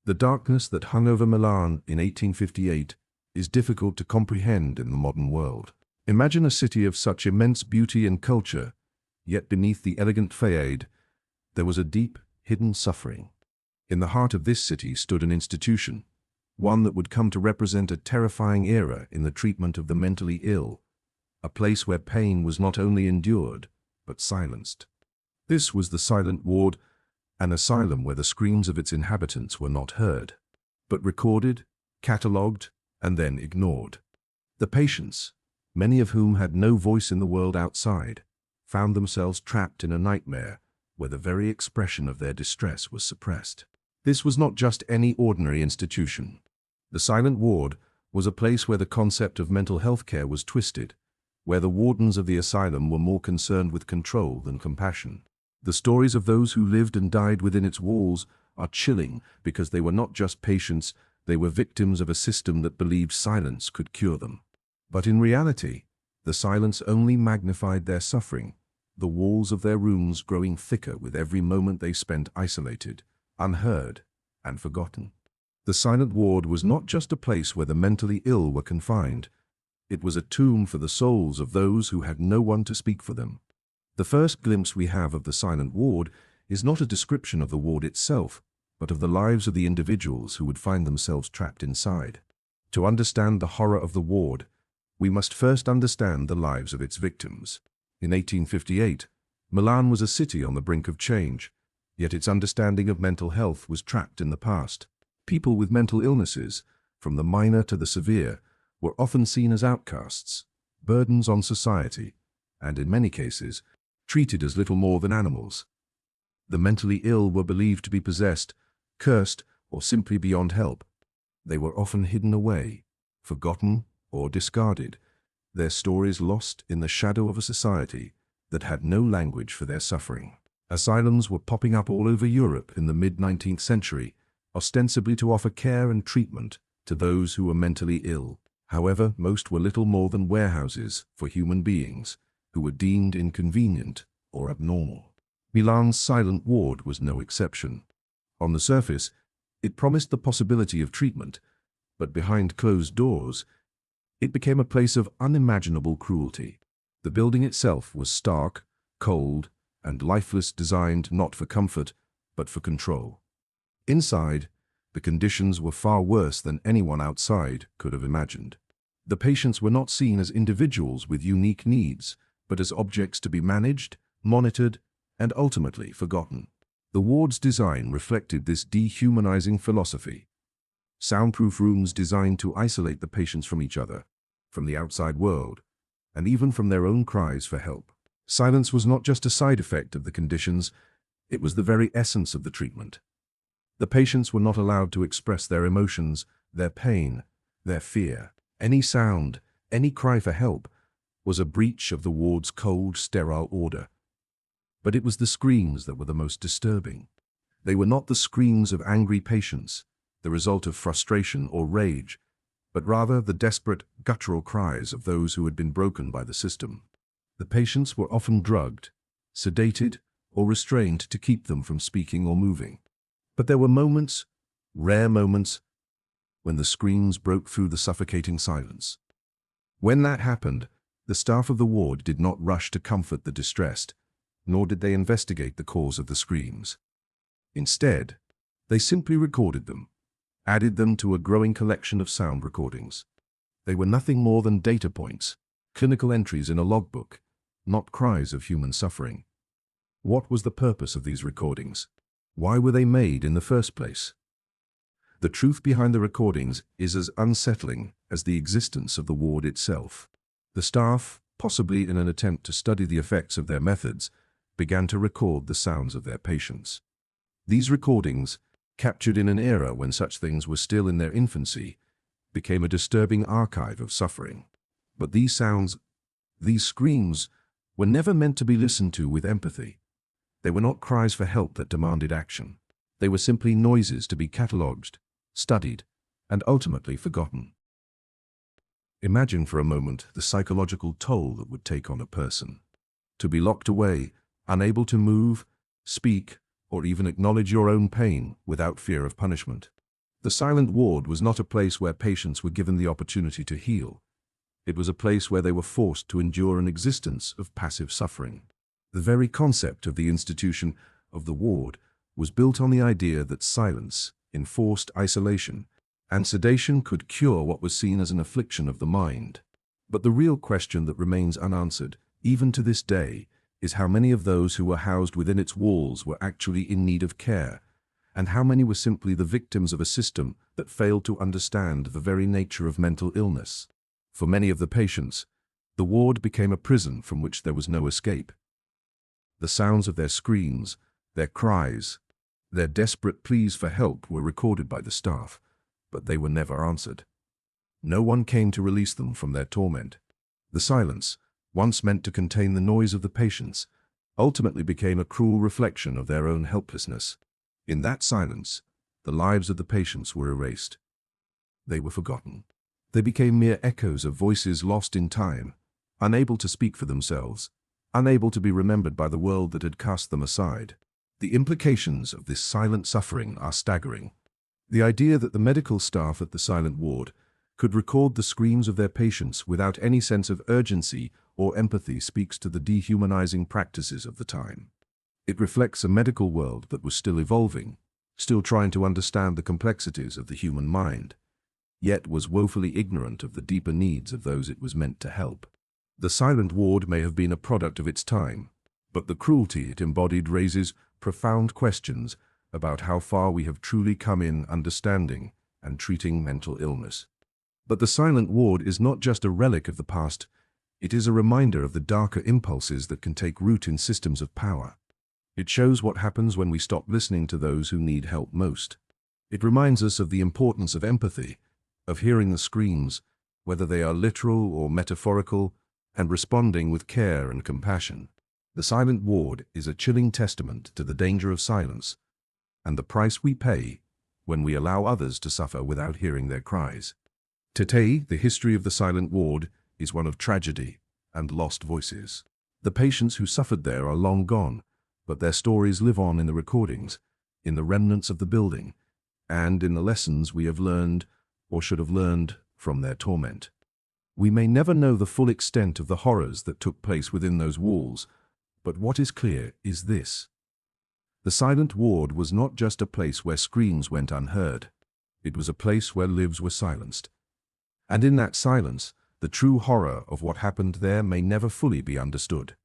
The darkness that hung over Milan in 1858 is difficult to comprehend in the modern world. Imagine a city of such immense beauty and culture, yet beneath the elegant facade, there was a deep, hidden suffering. In the heart of this city stood an institution, one that would come to represent a terrifying era in the treatment of the mentally ill, a place where pain was not only endured, but silenced. This was the silent ward, an asylum where the screams of its inhabitants were not heard, but recorded, catalogued, and then ignored. The patients, many of whom had no voice in the world outside, found themselves trapped in a nightmare where the very expression of their distress was suppressed. This was not just any ordinary institution. The silent ward was a place where the concept of mental health care was twisted, where the wardens of the asylum were more concerned with control than compassion. The stories of those who lived and died within its walls are chilling because they were not just patients, they were victims of a system that believed silence could cure them. But in reality, the silence only magnified their suffering, the walls of their rooms growing thicker with every moment they spent isolated, unheard, and forgotten. The silent ward was not just a place where the mentally ill were confined. It was a tomb for the souls of those who had no one to speak for them. The first glimpse we have of the silent ward is not a description of the ward itself, but of the lives of the individuals who would find themselves trapped inside. To understand the horror of the ward, we must first understand the lives of its victims. In 1858, Milan was a city on the brink of change, yet its understanding of mental health was trapped in the past. People with mental illnesses, from the minor to the severe, were often seen as outcasts, burdens on society, and in many cases, treated as little more than animals. The mentally ill were believed to be possessed, cursed, or simply beyond help. They were often hidden away, forgotten, or discarded, their stories lost in the shadow of a society that had no language for their suffering. Asylums were popping up all over Europe in the mid-19th century, ostensibly to offer care and treatment to those who were mentally ill. However, most were little more than warehouses for human beings who were deemed inconvenient or abnormal. Milan's silent ward was no exception. On the surface, it promised the possibility of treatment, but behind closed doors, it became a place of unimaginable cruelty. The building itself was stark, cold, and lifeless, designed not for comfort, but for control. Inside, the conditions were far worse than anyone outside could have imagined. The patients were not seen as individuals with unique needs, but as objects to be managed, monitored, and ultimately forgotten. The ward's design reflected this dehumanizing philosophy. Soundproof rooms designed to isolate the patients from each other, from the outside world, and even from their own cries for help. Silence was not just a side effect of the conditions, it was the very essence of the treatment. The patients were not allowed to express their emotions, their pain, their fear. Any sound, any cry for help, was a breach of the ward's cold, sterile order. But it was the screams that were the most disturbing. They were not the screams of angry patients, the result of frustration or rage, but rather the desperate, guttural cries of those who had been broken by the system. The patients were often drugged, sedated, or restrained to keep them from speaking or moving. But there were moments, rare moments, when the screams broke through the suffocating silence. When that happened, the staff of the ward did not rush to comfort the distressed, nor did they investigate the cause of the screams. Instead, they simply recorded them, added them to a growing collection of sound recordings. They were nothing more than data points, clinical entries in a logbook, not cries of human suffering. What was the purpose of these recordings? Why were they made in the first place? The truth behind the recordings is as unsettling as the existence of the ward itself. The staff, possibly in an attempt to study the effects of their methods, began to record the sounds of their patients. These recordings, captured in an era when such things were still in their infancy, became a disturbing archive of suffering. But these sounds, these screams, were never meant to be listened to with empathy. They were not cries for help that demanded action. They were simply noises to be catalogued, studied, and ultimately forgotten. Imagine for a moment the psychological toll that would take on a person. To be locked away, unable to move, speak, or even acknowledge your own pain without fear of punishment. The silent ward was not a place where patients were given the opportunity to heal. It was a place where they were forced to endure an existence of passive suffering. The very concept of the institution of the ward was built on the idea that silence, enforced isolation, and sedation could cure what was seen as an affliction of the mind. But the real question that remains unanswered, even to this day, is how many of those who were housed within its walls were actually in need of care, and how many were simply the victims of a system that failed to understand the very nature of mental illness. For many of the patients, the ward became a prison from which there was no escape. The sounds of their screams, their cries, their desperate pleas for help were recorded by the staff, but they were never answered. No one came to release them from their torment. The silence, once meant to contain the noise of the patients, ultimately became a cruel reflection of their own helplessness. In that silence, the lives of the patients were erased. They were forgotten. They became mere echoes of voices lost in time, unable to speak for themselves, unable to be remembered by the world that had cast them aside. The implications of this silent suffering are staggering. The idea that the medical staff at the silent ward could record the screams of their patients without any sense of urgency or empathy speaks to the dehumanizing practices of the time. It reflects a medical world that was still evolving, still trying to understand the complexities of the human mind, yet was woefully ignorant of the deeper needs of those it was meant to help. The silent ward may have been a product of its time, but the cruelty it embodied raises profound questions about how far we have truly come in understanding and treating mental illness. But the silent ward is not just a relic of the past, it is a reminder of the darker impulses that can take root in systems of power. It shows what happens when we stop listening to those who need help most. It reminds us of the importance of empathy, of hearing the screams, whether they are literal or metaphorical, and responding with care and compassion. The silent ward is a chilling testament to the danger of silence and the price we pay when we allow others to suffer without hearing their cries. Today, the history of the silent ward is one of tragedy and lost voices. The patients who suffered there are long gone, but their stories live on in the recordings, in the remnants of the building, and in the lessons we have learned or should have learned from their torment. We may never know the full extent of the horrors that took place within those walls, but what is clear is this. The silent ward was not just a place where screams went unheard. It was a place where lives were silenced. And in that silence, the true horror of what happened there may never fully be understood.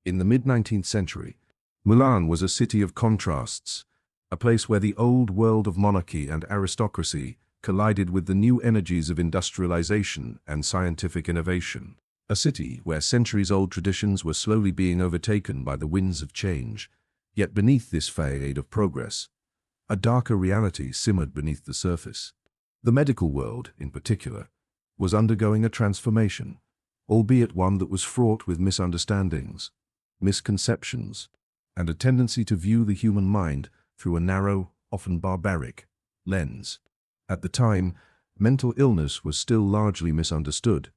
In the mid-19th century, Milan was a city of contrasts, a place where the old world of monarchy and aristocracy collided with the new energies of industrialization and scientific innovation. A city where centuries-old traditions were slowly being overtaken by the winds of change. Yet beneath this facade of progress, a darker reality simmered beneath the surface. The medical world, in particular, was undergoing a transformation, albeit one that was fraught with misunderstandings, misconceptions, and a tendency to view the human mind through a narrow, often barbaric, lens. At the time, mental illness was still largely misunderstood,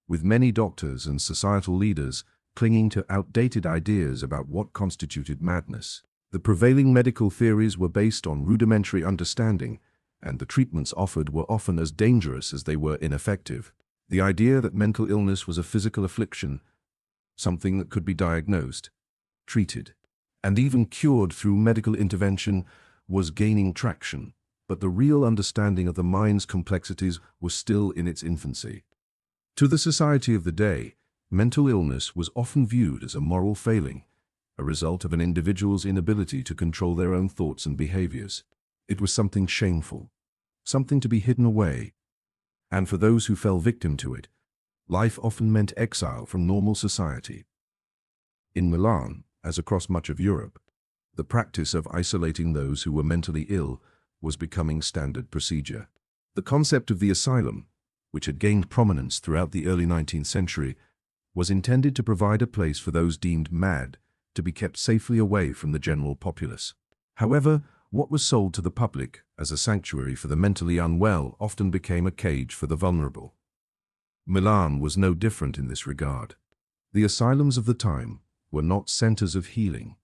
with many doctors and societal leaders clinging to outdated ideas about what constituted madness. The prevailing medical theories were based on rudimentary understanding, and the treatments offered were often as dangerous as they were ineffective. The idea that mental illness was a physical affliction, something that could be diagnosed, treated, and even cured through medical intervention, was gaining traction, but the real understanding of the mind's complexities was still in its infancy. To the society of the day, mental illness was often viewed as a moral failing, a result of an individual's inability to control their own thoughts and behaviors. It was something shameful, something to be hidden away, and for those who fell victim to it, life often meant exile from normal society. In Milan, as across much of Europe, the practice of isolating those who were mentally ill was becoming standard procedure. The concept of the asylum, which had gained prominence throughout the early 19th century, was intended to provide a place for those deemed mad to be kept safely away from the general populace. However, what was sold to the public as a sanctuary for the mentally unwell often became a cage for the vulnerable. Milan was no different in this regard. The asylums of the time were not centers of healing,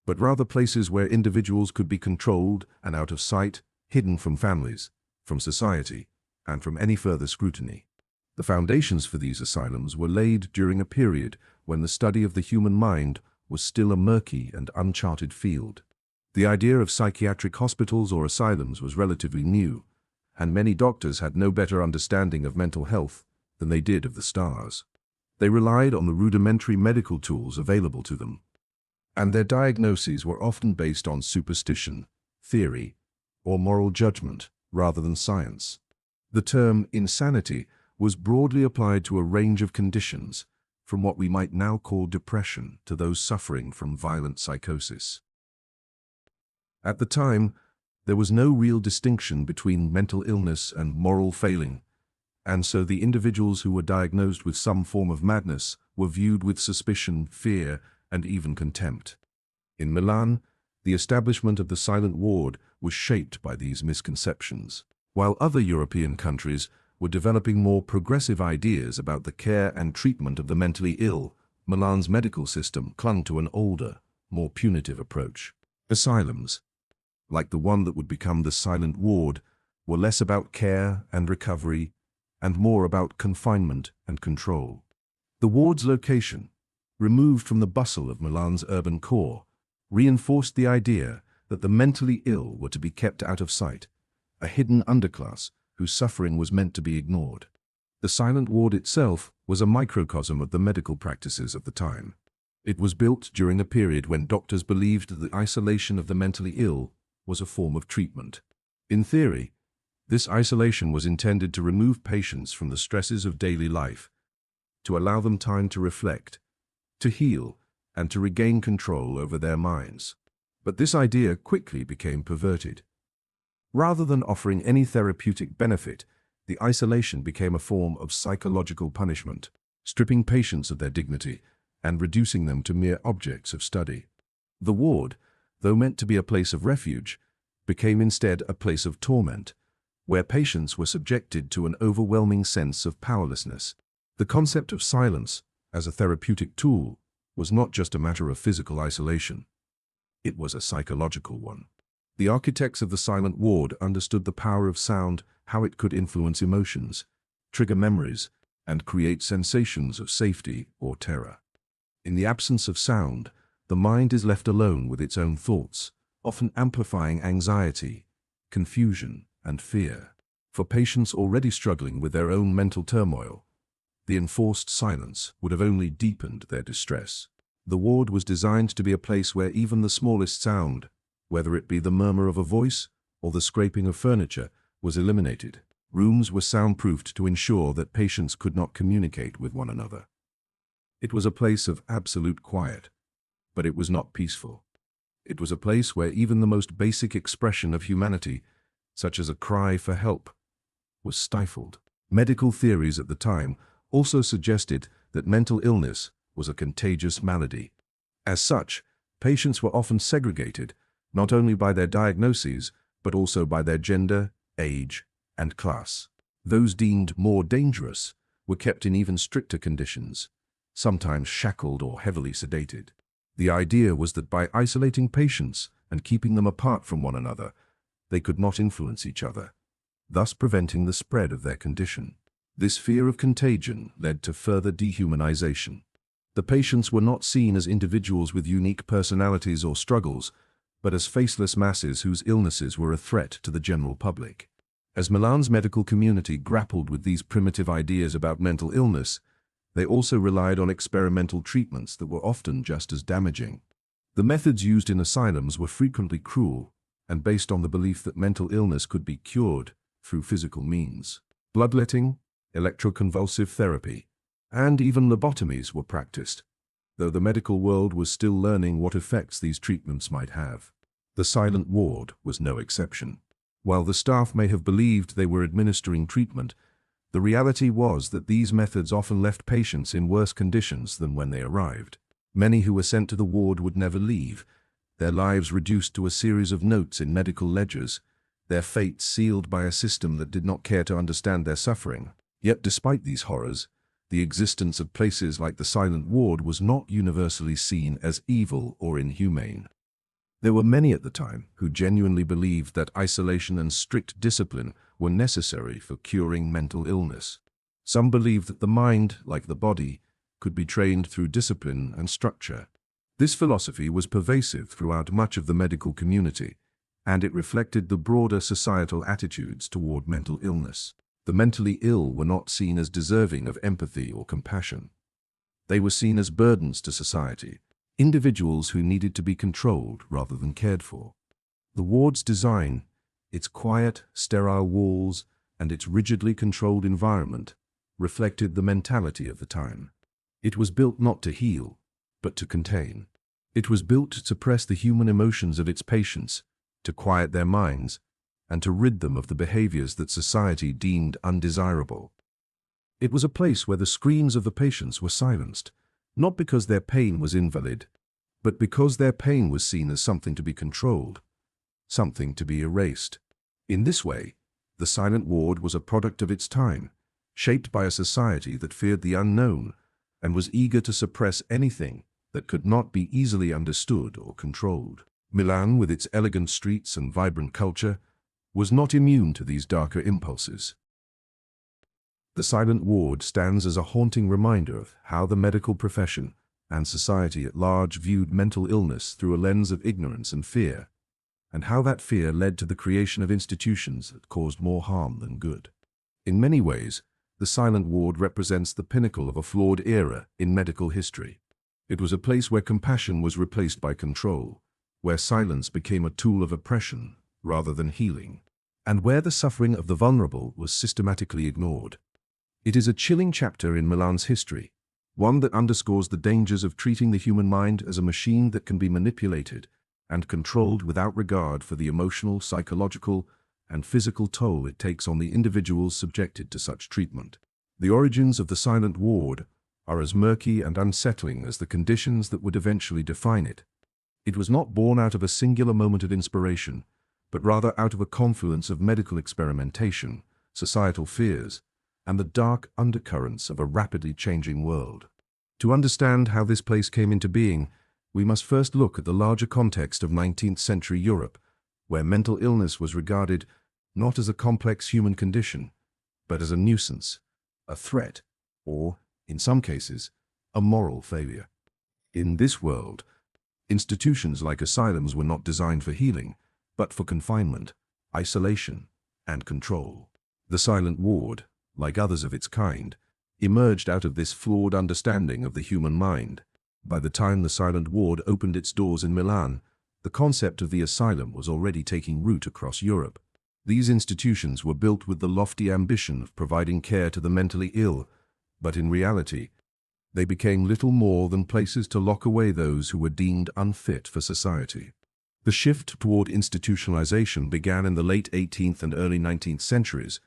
but rather places where individuals could be controlled and out of sight, hidden from families, from society, and from any further scrutiny. The foundations for these asylums were laid during a period when the study of the human mind was still a murky and uncharted field. The idea of psychiatric hospitals or asylums was relatively new, and many doctors had no better understanding of mental health than they did of the stars. They relied on the rudimentary medical tools available to them, and their diagnoses were often based on superstition, theory, or moral judgment rather than science. The term insanity was broadly applied to a range of conditions, from what we might now call depression to those suffering from violent psychosis. At the time, there was no real distinction between mental illness and moral failing, and so the individuals who were diagnosed with some form of madness were viewed with suspicion, fear, and even contempt. In Milan, the establishment of the silent ward was shaped by these misconceptions. While other European countries were developing more progressive ideas about the care and treatment of the mentally ill, Milan's medical system clung to an older, more punitive approach. Asylums, like the one that would become the silent ward, were less about care and recovery and more about confinement and control. The ward's location, removed from the bustle of Milan's urban core, reinforced the idea that the mentally ill were to be kept out of sight, a hidden underclass whose suffering was meant to be ignored. The silent ward itself was a microcosm of the medical practices of the time. It was built during a period when doctors believed that the isolation of the mentally ill was a form of treatment. In theory, this isolation was intended to remove patients from the stresses of daily life, to allow them time to reflect, to heal, and to regain control over their minds. But this idea quickly became perverted. Rather than offering any therapeutic benefit, the isolation became a form of psychological punishment, stripping patients of their dignity and reducing them to mere objects of study. The ward, though meant to be a place of refuge, became instead a place of torment, where patients were subjected to an overwhelming sense of powerlessness. The concept of silence as a therapeutic tool was not just a matter of physical isolation. It was a psychological one. The architects of the silent ward understood the power of sound, how it could influence emotions, trigger memories, and create sensations of safety or terror. In the absence of sound, the mind is left alone with its own thoughts, often amplifying anxiety, confusion, and fear. For patients already struggling with their own mental turmoil, the enforced silence would have only deepened their distress. The ward was designed to be a place where even the smallest sound, whether it be the murmur of a voice or the scraping of furniture, was eliminated. Rooms were soundproofed to ensure that patients could not communicate with one another. It was a place of absolute quiet, but it was not peaceful. It was a place where even the most basic expression of humanity, such as a cry for help, was stifled. Medical theories at the time also suggested that mental illness was a contagious malady. As such, patients were often segregated, not only by their diagnoses, but also by their gender, age, and class. Those deemed more dangerous were kept in even stricter conditions, sometimes shackled or heavily sedated. The idea was that by isolating patients and keeping them apart from one another, they could not influence each other, thus preventing the spread of their condition. This fear of contagion led to further dehumanization. The patients were not seen as individuals with unique personalities or struggles, but as faceless masses whose illnesses were a threat to the general public. As Milan's medical community grappled with these primitive ideas about mental illness, they also relied on experimental treatments that were often just as damaging. The methods used in asylums were frequently cruel and based on the belief that mental illness could be cured through physical means. Bloodletting, electroconvulsive therapy, and even lobotomies were practiced, though the medical world was still learning what effects these treatments might have. The silent ward was no exception. While the staff may have believed they were administering treatment, the reality was that these methods often left patients in worse conditions than when they arrived. Many who were sent to the ward would never leave, their lives reduced to a series of notes in medical ledgers, their fate sealed by a system that did not care to understand their suffering. Yet despite these horrors, the existence of places like the silent ward was not universally seen as evil or inhumane. There were many at the time who genuinely believed that isolation and strict discipline were necessary for curing mental illness. Some believed that the mind, like the body, could be trained through discipline and structure. This philosophy was pervasive throughout much of the medical community, and it reflected the broader societal attitudes toward mental illness. The mentally ill were not seen as deserving of empathy or compassion. They were seen as burdens to society, individuals who needed to be controlled rather than cared for. The ward's design, its quiet, sterile walls, and its rigidly controlled environment, reflected the mentality of the time. It was built not to heal, but to contain. It was built to suppress the human emotions of its patients, to quiet their minds, and to rid them of the behaviors that society deemed undesirable. It was a place where the screams of the patients were silenced, not because their pain was invalid, but because their pain was seen as something to be controlled, something to be erased. In this way, the silent ward was a product of its time, shaped by a society that feared the unknown and was eager to suppress anything that could not be easily understood or controlled. Milan, with its elegant streets and vibrant culture, was not immune to these darker impulses. The silent ward stands as a haunting reminder of how the medical profession and society at large viewed mental illness through a lens of ignorance and fear, and how that fear led to the creation of institutions that caused more harm than good. In many ways, the silent ward represents the pinnacle of a flawed era in medical history. It was a place where compassion was replaced by control, where silence became a tool of oppression rather than healing, and where the suffering of the vulnerable was systematically ignored. It is a chilling chapter in Milan's history, one that underscores the dangers of treating the human mind as a machine that can be manipulated and controlled without regard for the emotional, psychological, and physical toll it takes on the individuals subjected to such treatment. The origins of the silent ward are as murky and unsettling as the conditions that would eventually define it. It was not born out of a singular moment of inspiration, but rather out of a confluence of medical experimentation, societal fears, and the dark undercurrents of a rapidly changing world. To understand how this place came into being, we must first look at the larger context of 19th century Europe, where mental illness was regarded not as a complex human condition, but as a nuisance, a threat, or, in some cases, a moral failure. In this world, institutions like asylums were not designed for healing, but for confinement, isolation, and control. The silent ward, like others of its kind, emerged out of this flawed understanding of the human mind. By the time the silent ward opened its doors in Milan, the concept of the asylum was already taking root across Europe. These institutions were built with the lofty ambition of providing care to the mentally ill, but in reality, they became little more than places to lock away those who were deemed unfit for society. The shift toward institutionalization began in the late 18th and early 19th centuries,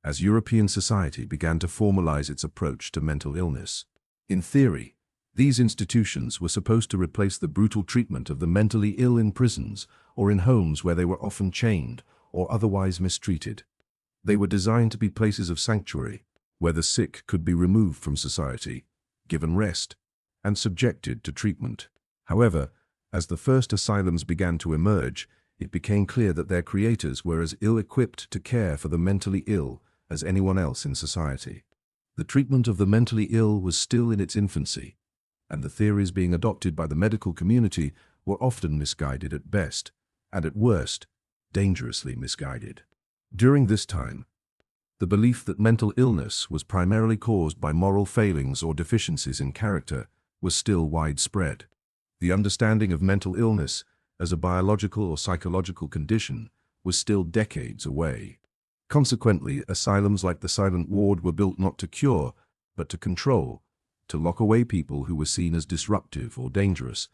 as European society began to formalize its approach to mental illness. In theory, these institutions were supposed to replace the brutal treatment of the mentally ill in prisons or in homes where they were often chained or otherwise mistreated. They were designed to be places of sanctuary, where the sick could be removed from society, given rest, and subjected to treatment. However, as the first asylums began to emerge, it became clear that their creators were as ill-equipped to care for the mentally ill as anyone else in society. The treatment of the mentally ill was still in its infancy, and the theories being adopted by the medical community were often misguided at best, and at worst, dangerously misguided. During this time, the belief that mental illness was primarily caused by moral failings or deficiencies in character was still widespread. The understanding of mental illness as a biological or psychological condition was still decades away. Consequently, asylums like the silent ward were built not to cure, but to control, to lock away people who were seen as disruptive or dangerous,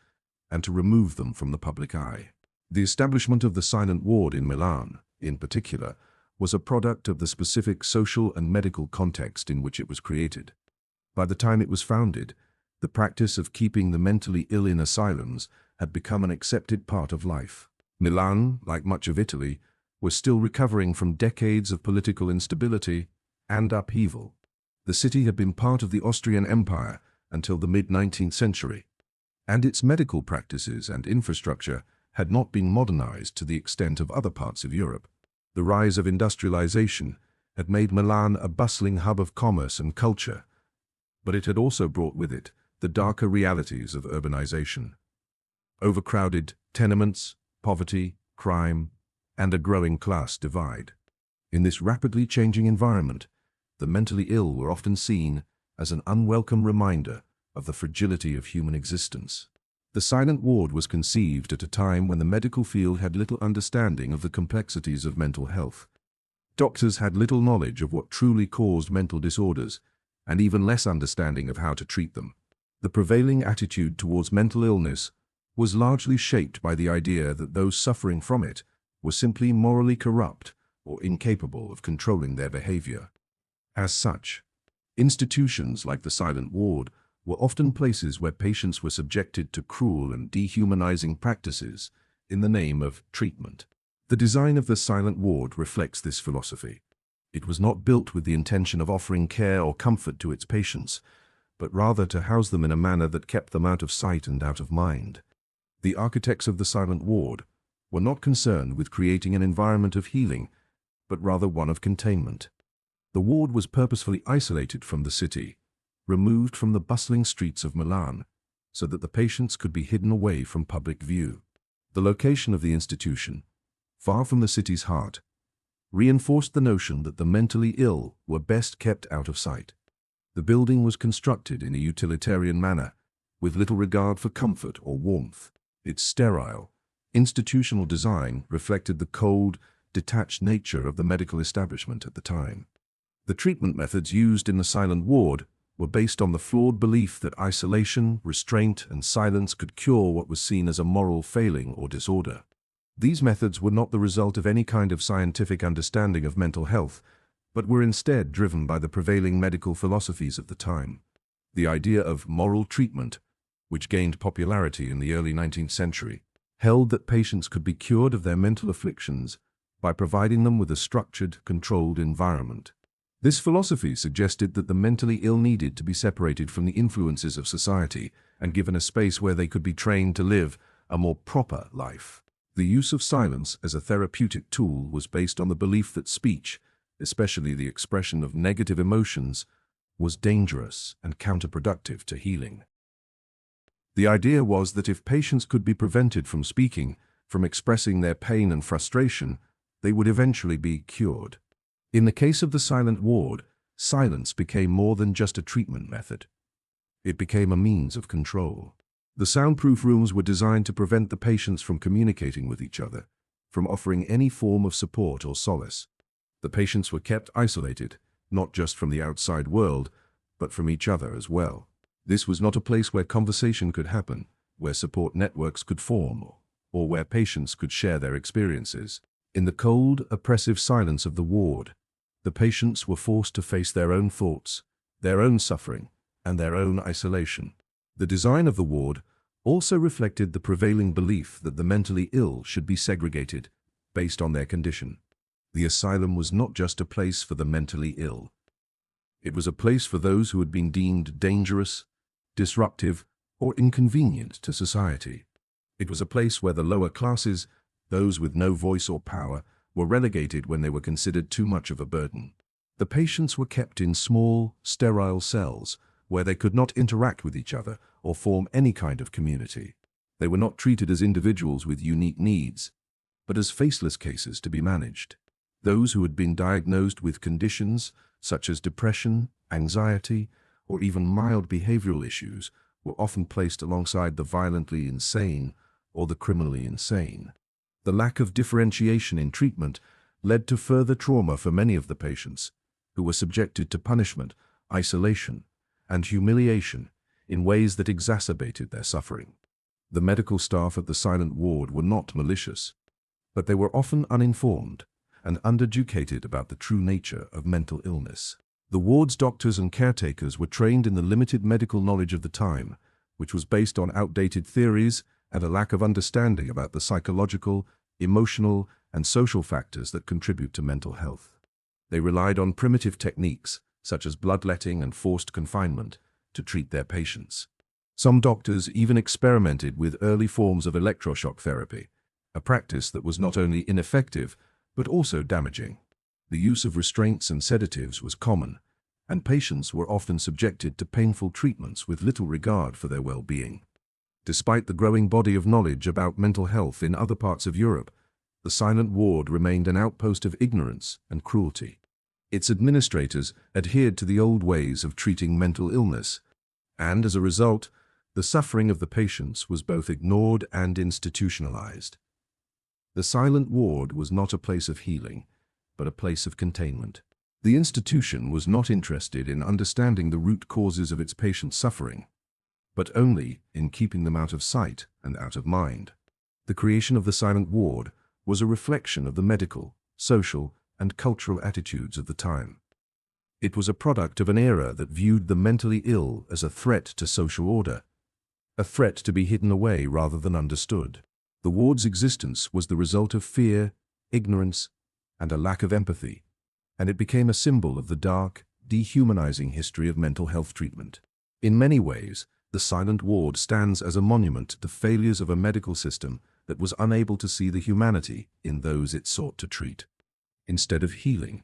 and to remove them from the public eye. The establishment of the silent ward in Milan, in particular, was a product of the specific social and medical context in which it was created. By the time it was founded, the practice of keeping the mentally ill in asylums had become an accepted part of life. Milan, like much of Italy, was still recovering from decades of political instability and upheaval. The city had been part of the Austrian Empire until the mid-19th century, and its medical practices and infrastructure had not been modernized to the extent of other parts of Europe. The rise of industrialization had made Milan a bustling hub of commerce and culture, but it had also brought with it the darker realities of urbanization. Overcrowded tenements, poverty, crime, and a growing class divide. In this rapidly changing environment, the mentally ill were often seen as an unwelcome reminder of the fragility of human existence. The silent ward was conceived at a time when the medical field had little understanding of the complexities of mental health. Doctors had little knowledge of what truly caused mental disorders, and even less understanding of how to treat them. The prevailing attitude towards mental illness was largely shaped by the idea that those suffering from it were simply morally corrupt or incapable of controlling their behavior. As such, institutions like the silent ward were often places where patients were subjected to cruel and dehumanizing practices in the name of treatment. The design of the silent ward reflects this philosophy. It was not built with the intention of offering care or comfort to its patients, but rather to house them in a manner that kept them out of sight and out of mind. The architects of the silent ward were not concerned with creating an environment of healing, but rather one of containment. The ward was purposefully isolated from the city, removed from the bustling streets of Milan, so that the patients could be hidden away from public view. The location of the institution, far from the city's heart, reinforced the notion that the mentally ill were best kept out of sight. The building was constructed in a utilitarian manner, with little regard for comfort or warmth. Its sterile, institutional design reflected the cold, detached nature of the medical establishment at the time. The treatment methods used in the silent ward were based on the flawed belief that isolation, restraint, and silence could cure what was seen as a moral failing or disorder. These methods were not the result of any kind of scientific understanding of mental health, but were instead driven by the prevailing medical philosophies of the time. The idea of moral treatment, which gained popularity in the early 19th century, held that patients could be cured of their mental afflictions by providing them with a structured, controlled environment. This philosophy suggested that the mentally ill needed to be separated from the influences of society and given a space where they could be trained to live a more proper life. The use of silence as a therapeutic tool was based on the belief that speech, especially the expression of negative emotions, was dangerous and counterproductive to healing. The idea was that if patients could be prevented from speaking, from expressing their pain and frustration, they would eventually be cured. In the case of the silent ward, silence became more than just a treatment method. It became a means of control. The soundproof rooms were designed to prevent the patients from communicating with each other, from offering any form of support or solace. The patients were kept isolated, not just from the outside world, but from each other as well. This was not a place where conversation could happen, where support networks could form, or where patients could share their experiences. In the cold, oppressive silence of the ward, the patients were forced to face their own thoughts, their own suffering, and their own isolation. The design of the ward also reflected the prevailing belief that the mentally ill should be segregated based on their condition. The asylum was not just a place for the mentally ill. It was a place for those who had been deemed dangerous, disruptive, or inconvenient to society. It was a place where the lower classes, those with no voice or power, were relegated when they were considered too much of a burden. The patients were kept in small, sterile cells where they could not interact with each other or form any kind of community. They were not treated as individuals with unique needs, but as faceless cases to be managed. Those who had been diagnosed with conditions such as depression, anxiety, or even mild behavioral issues were often placed alongside the violently insane or the criminally insane. The lack of differentiation in treatment led to further trauma for many of the patients, who were subjected to punishment, isolation, and humiliation in ways that exacerbated their suffering. The medical staff at the silent ward were not malicious, but they were often uninformed and undereducated about the true nature of mental illness. The ward's doctors and caretakers were trained in the limited medical knowledge of the time, which was based on outdated theories and a lack of understanding about the psychological, emotional, and social factors that contribute to mental health. They relied on primitive techniques, such as bloodletting and forced confinement, to treat their patients. Some doctors even experimented with early forms of electroshock therapy, a practice that was not only ineffective, but also damaging. The use of restraints and sedatives was common, and patients were often subjected to painful treatments with little regard for their well-being. Despite the growing body of knowledge about mental health in other parts of Europe, the silent ward remained an outpost of ignorance and cruelty. Its administrators adhered to the old ways of treating mental illness, and as a result, the suffering of the patients was both ignored and institutionalized. The silent ward was not a place of healing, but a place of containment. The institution was not interested in understanding the root causes of its patients' suffering, but only in keeping them out of sight and out of mind. The creation of the silent ward was a reflection of the medical, social, and cultural attitudes of the time. It was a product of an era that viewed the mentally ill as a threat to social order, a threat to be hidden away rather than understood. The ward's existence was the result of fear, ignorance, and a lack of empathy, and it became a symbol of the dark, dehumanizing history of mental health treatment. In many ways, the silent ward stands as a monument to the failures of a medical system that was unable to see the humanity in those it sought to treat. Instead of healing,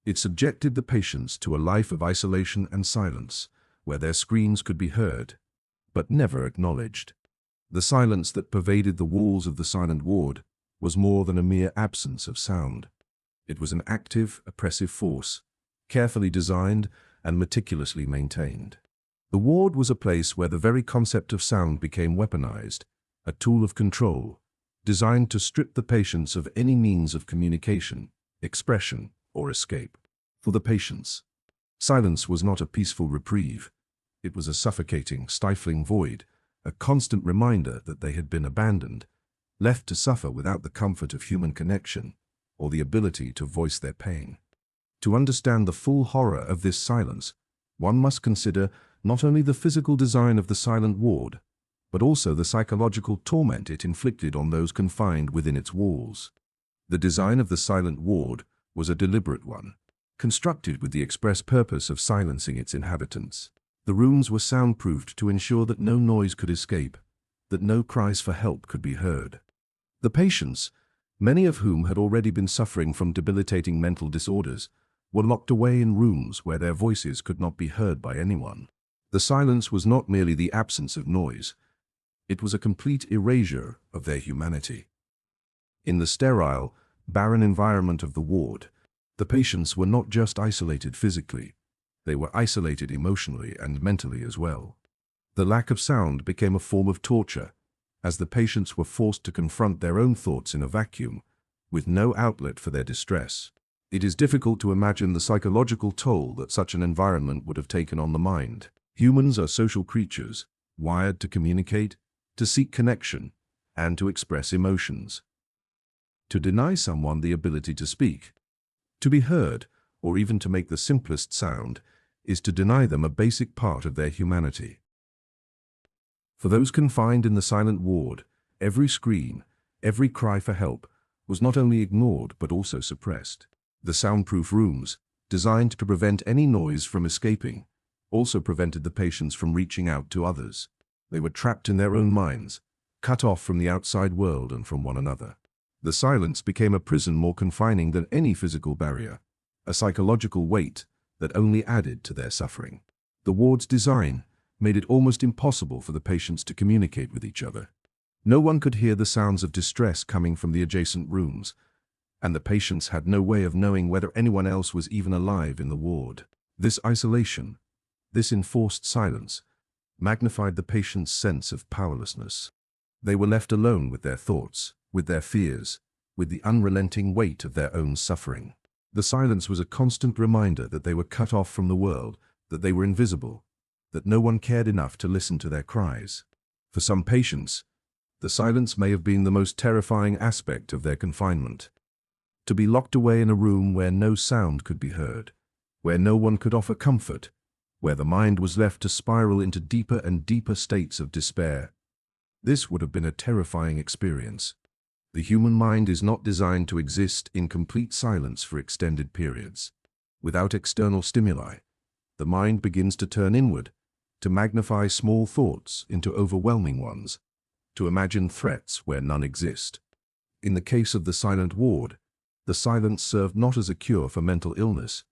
it subjected the patients to a life of isolation and silence, where their screams could be heard, but never acknowledged. The silence that pervaded the walls of the silent ward was more than a mere absence of sound. It was an active, oppressive force, carefully designed and meticulously maintained. The ward was a place where the very concept of sound became weaponized, a tool of control, designed to strip the patients of any means of communication, expression, or escape. For the patients, silence was not a peaceful reprieve. It was a suffocating, stifling void, a constant reminder that they had been abandoned, left to suffer without the comfort of human connection or the ability to voice their pain. To understand the full horror of this silence, one must consider not only the physical design of the silent ward, but also the psychological torment it inflicted on those confined within its walls. The design of the silent ward was a deliberate one, constructed with the express purpose of silencing its inhabitants. The rooms were soundproofed to ensure that no noise could escape, that no cries for help could be heard. The patients, many of whom had already been suffering from debilitating mental disorders, were locked away in rooms where their voices could not be heard by anyone. The silence was not merely the absence of noise, it was a complete erasure of their humanity. In the sterile, barren environment of the ward, the patients were not just isolated physically, they were isolated emotionally and mentally as well. The lack of sound became a form of torture, as the patients were forced to confront their own thoughts in a vacuum, with no outlet for their distress. It is difficult to imagine the psychological toll that such an environment would have taken on the mind. Humans are social creatures, wired to communicate, to seek connection, and to express emotions. To deny someone the ability to speak, to be heard, or even to make the simplest sound, is to deny them a basic part of their humanity. For those confined in the silent ward, every scream, every cry for help, was not only ignored but also suppressed. The soundproof rooms, designed to prevent any noise from escaping, also prevented the patients from reaching out to others. They were trapped in their own minds, cut off from the outside world and from one another. The silence became a prison more confining than any physical barrier, a psychological weight that only added to their suffering. The ward's design made it almost impossible for the patients to communicate with each other. No one could hear the sounds of distress coming from the adjacent rooms, and the patients had no way of knowing whether anyone else was even alive in the ward. This isolation, this enforced silence, magnified the patient's sense of powerlessness. They were left alone with their thoughts, with their fears, with the unrelenting weight of their own suffering. The silence was a constant reminder that they were cut off from the world, that they were invisible, that no one cared enough to listen to their cries. For some patients, the silence may have been the most terrifying aspect of their confinement. To be locked away in a room where no sound could be heard, where no one could offer comfort, where the mind was left to spiral into deeper and deeper states of despair. This would have been a terrifying experience. The human mind is not designed to exist in complete silence for extended periods. Without external stimuli, the mind begins to turn inward, to magnify small thoughts into overwhelming ones, to imagine threats where none exist. In the case of the silent ward, the silence served not as a cure for mental illness,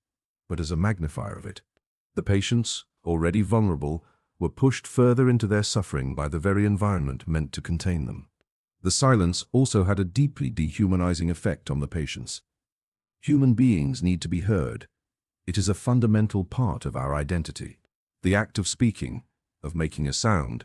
but as a magnifier of it. The patients, already vulnerable, were pushed further into their suffering by the very environment meant to contain them. The silence also had a deeply dehumanizing effect on the patients. Human beings need to be heard. It is a fundamental part of our identity. The act of speaking, of making a sound,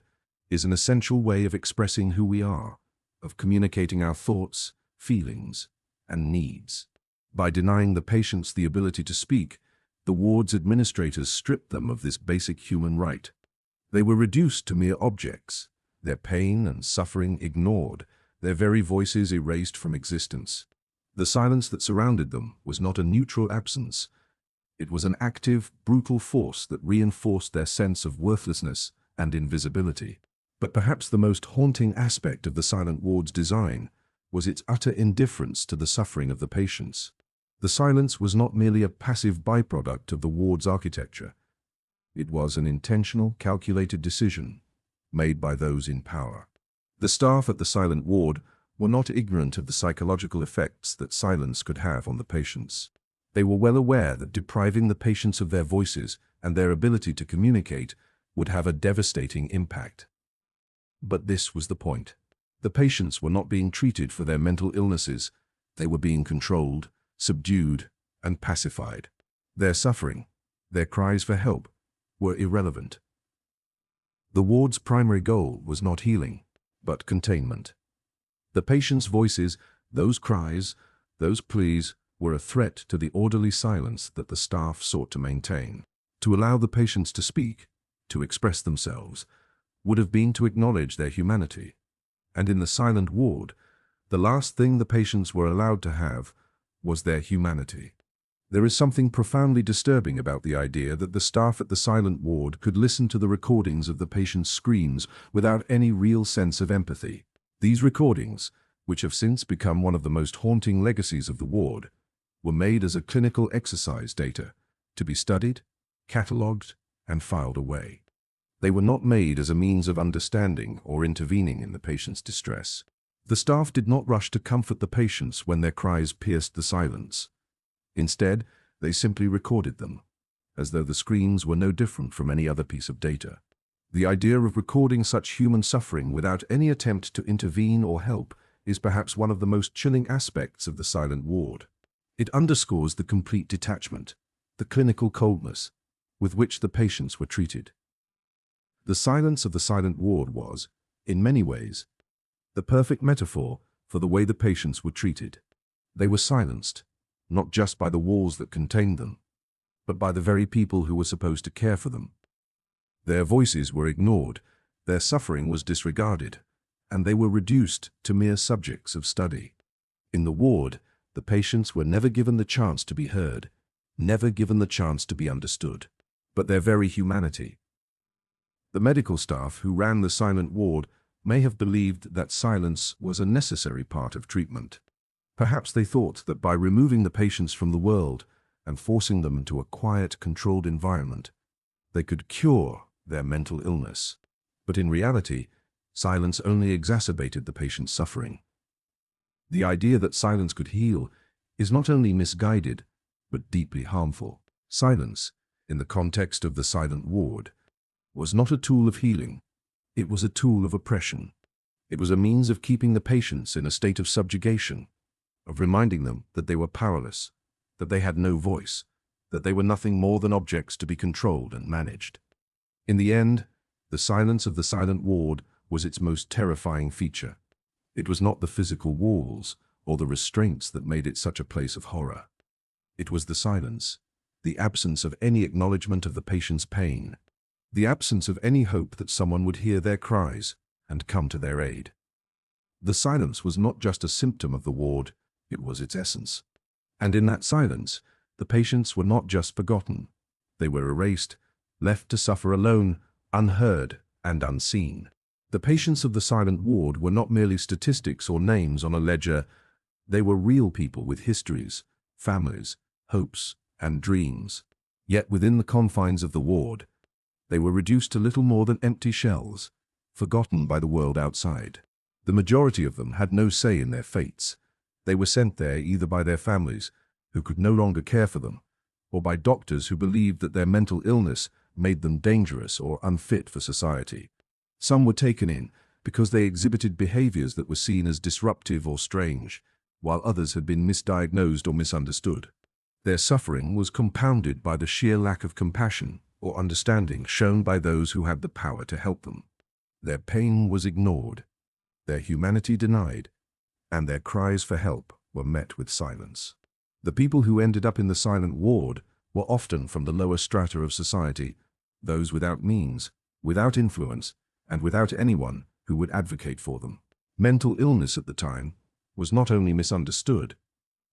is an essential way of expressing who we are, of communicating our thoughts, feelings, and needs. By denying the patients the ability to speak, the ward's administrators stripped them of this basic human right. They were reduced to mere objects, their pain and suffering ignored, their very voices erased from existence. The silence that surrounded them was not a neutral absence. It was an active, brutal force that reinforced their sense of worthlessness and invisibility. But perhaps the most haunting aspect of the silent ward's design was its utter indifference to the suffering of the patients. The silence was not merely a passive byproduct of the ward's architecture. It was an intentional, calculated decision made by those in power. The staff at the silent ward were not ignorant of the psychological effects that silence could have on the patients. They were well aware that depriving the patients of their voices and their ability to communicate would have a devastating impact. But this was the point. The patients were not being treated for their mental illnesses. They were being controlled, subdued, and pacified. Their suffering, their cries for help, were irrelevant. The ward's primary goal was not healing, but containment. The patients' voices, those cries, those pleas, were a threat to the orderly silence that the staff sought to maintain. To allow the patients to speak, to express themselves, would have been to acknowledge their humanity. And in the silent ward, the last thing the patients were allowed to have was their humanity. There is something profoundly disturbing about the idea that the staff at the silent ward could listen to the recordings of the patients' screams without any real sense of empathy. These recordings, which have since become one of the most haunting legacies of the ward, were made as a clinical exercise data, to be studied, catalogued, and filed away. They were not made as a means of understanding or intervening in the patient's distress. The staff did not rush to comfort the patients when their cries pierced the silence. Instead, they simply recorded them, as though the screams were no different from any other piece of data. The idea of recording such human suffering without any attempt to intervene or help is perhaps one of the most chilling aspects of the silent ward. It underscores the complete detachment, the clinical coldness, with which the patients were treated. The silence of the silent ward was, in many ways, the perfect metaphor for the way the patients were treated. They were silenced, not just by the walls that contained them, but by the very people who were supposed to care for them. Their voices were ignored, their suffering was disregarded, and they were reduced to mere subjects of study. In the ward, the patients were never given the chance to be heard, never given the chance to be understood, but their very humanity. The medical staff who ran the silent ward may have believed that silence was a necessary part of treatment. Perhaps they thought that by removing the patients from the world and forcing them into a quiet, controlled environment, they could cure their mental illness. But in reality, silence only exacerbated the patient's suffering. The idea that silence could heal is not only misguided, but deeply harmful. Silence, in the context of the silent ward, was not a tool of healing. It was a tool of oppression. It was a means of keeping the patients in a state of subjugation, of reminding them that they were powerless, that they had no voice, that they were nothing more than objects to be controlled and managed. In the end, the silence of the silent ward was its most terrifying feature. It was not the physical walls or the restraints that made it such a place of horror. It was the silence, the absence of any acknowledgement of the patient's pain, the absence of any hope that someone would hear their cries and come to their aid. The silence was not just a symptom of the ward, it was its essence. And in that silence, the patients were not just forgotten. They were erased, left to suffer alone, unheard and unseen. The patients of the silent ward were not merely statistics or names on a ledger. They were real people with histories, families, hopes, and dreams. Yet within the confines of the ward, they were reduced to little more than empty shells, forgotten by the world outside. The majority of them had no say in their fates. They were sent there either by their families, who could no longer care for them, or by doctors who believed that their mental illness made them dangerous or unfit for society. Some were taken in because they exhibited behaviors that were seen as disruptive or strange, while others had been misdiagnosed or misunderstood. Their suffering was compounded by the sheer lack of compassion or understanding shown by those who had the power to help them. Their pain was ignored, their humanity denied, and their cries for help were met with silence. The people who ended up in the silent ward were often from the lower strata of society, those without means, without influence, and without anyone who would advocate for them. Mental illness at the time was not only misunderstood,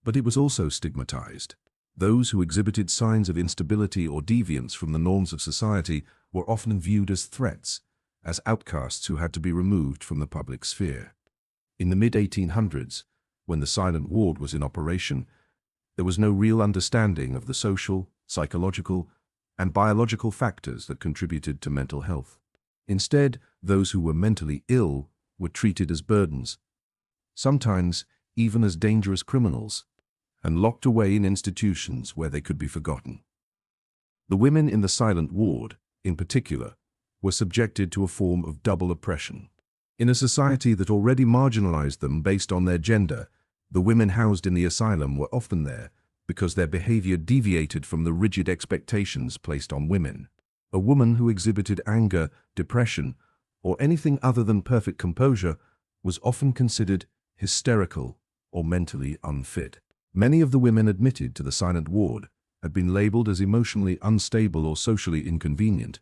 but it was also stigmatized. Those who exhibited signs of instability or deviance from the norms of society were often viewed as threats, as outcasts who had to be removed from the public sphere. In the mid-1800s, when the silent ward was in operation, there was no real understanding of the social, psychological, and biological factors that contributed to mental health. Instead, those who were mentally ill were treated as burdens, sometimes even as dangerous criminals, and locked away in institutions where they could be forgotten. The women in the silent ward, in particular, were subjected to a form of double oppression. In a society that already marginalized them based on their gender, the women housed in the asylum were often there because their behavior deviated from the rigid expectations placed on women. A woman who exhibited anger, depression, or anything other than perfect composure was often considered hysterical or mentally unfit. Many of the women admitted to the silent ward had been labeled as emotionally unstable or socially inconvenient,